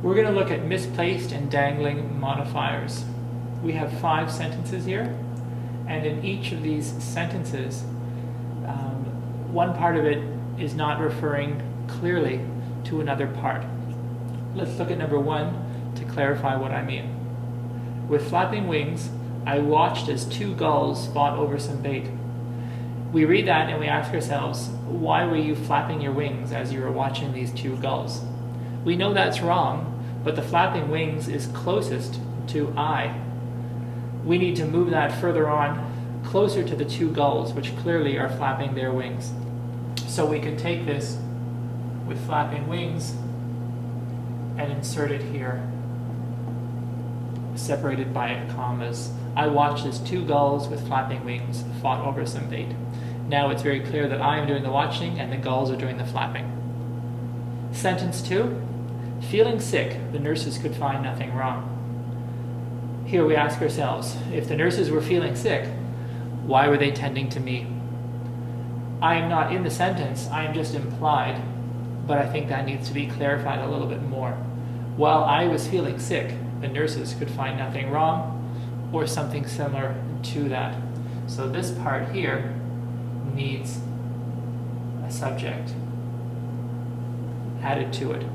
We're going to look at misplaced and dangling modifiers. We have 5 sentences here, and in each of these sentences, one part of it is not referring clearly to another part. Let's look at number 1 to clarify what I mean. With flapping wings, I watched as 2 gulls fought over some bait. We read that and we ask ourselves, why were you flapping your wings as you were watching these 2 gulls? We know that's wrong, but the flapping wings is closest to I. We need to move that further on, closer to the 2 gulls, which clearly are flapping their wings. So we could take this with flapping wings and insert it here, separated by commas. I watched as 2 gulls with flapping wings fought over some bait. Now it's very clear that I am doing the watching and the gulls are doing the flapping. Sentence 2. Feeling sick, the nurses could find nothing wrong. Here we ask ourselves, if the nurses were feeling sick, why were they tending to me? I am not in the sentence, I am just implied, but I think that needs to be clarified a little bit more. While I was feeling sick, the nurses could find nothing wrong, or something similar to that. So this part here needs a subject added to it.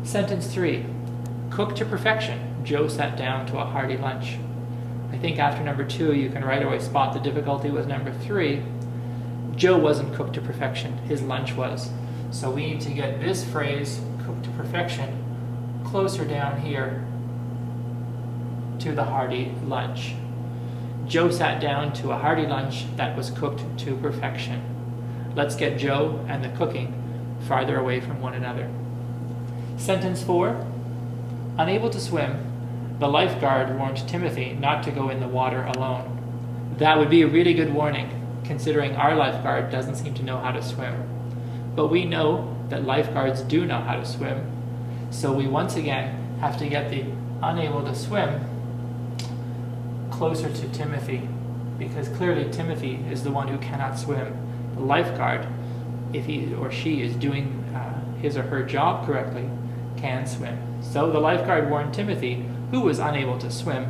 Sentence 3. Cooked to perfection, Joe sat down to a hearty lunch. I think after number 2 you can right away spot the difficulty with number 3. Joe wasn't cooked to perfection, his lunch was. So we need to get this phrase, cooked to perfection, closer down here to the hearty lunch. Joe sat down to a hearty lunch that was cooked to perfection. Let's get Joe and the cooking farther away from one another. Sentence 4. Unable to swim, the lifeguard warned Timothy not to go in the water alone. That would be a really good warning, considering our lifeguard doesn't seem to know how to swim. But we know that lifeguards do know how to swim, so we once again have to get the unable to swim closer to Timothy, because clearly Timothy is the one who cannot swim. The lifeguard, if he or she is doing his or her job correctly, can swim. So the lifeguard warned Timothy, who was unable to swim,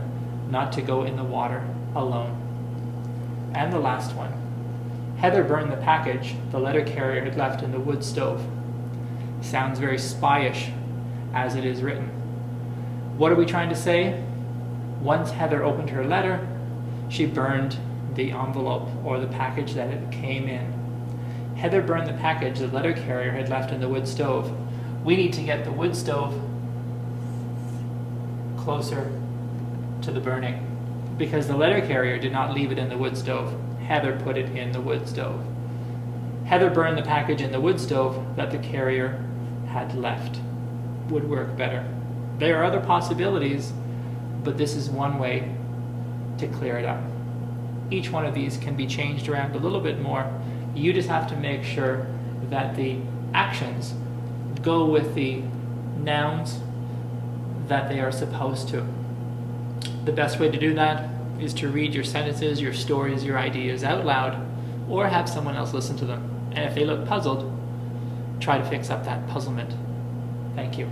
not to go in the water alone. And the last one. Heather burned the package the letter carrier had left in the wood stove. Sounds very spyish as it is written. What are we trying to say? Once Heather opened her letter, she burned the envelope or the package that it came in. Heather burned the package the letter carrier had left in the wood stove. We need to get the wood stove closer to the burning, because the letter carrier did not leave it in the wood stove. Heather put it in the wood stove. Heather burned the package in the wood stove that the carrier had left. Would work better. There are other possibilities, but this is one way to clear it up. Each one of these can be changed around a little bit more. You just have to make sure that the actions go with the nouns that they are supposed to. The best way to do that is to read your sentences, your stories, your ideas out loud, or have someone else listen to them. And if they look puzzled, try to fix up that puzzlement. Thank you.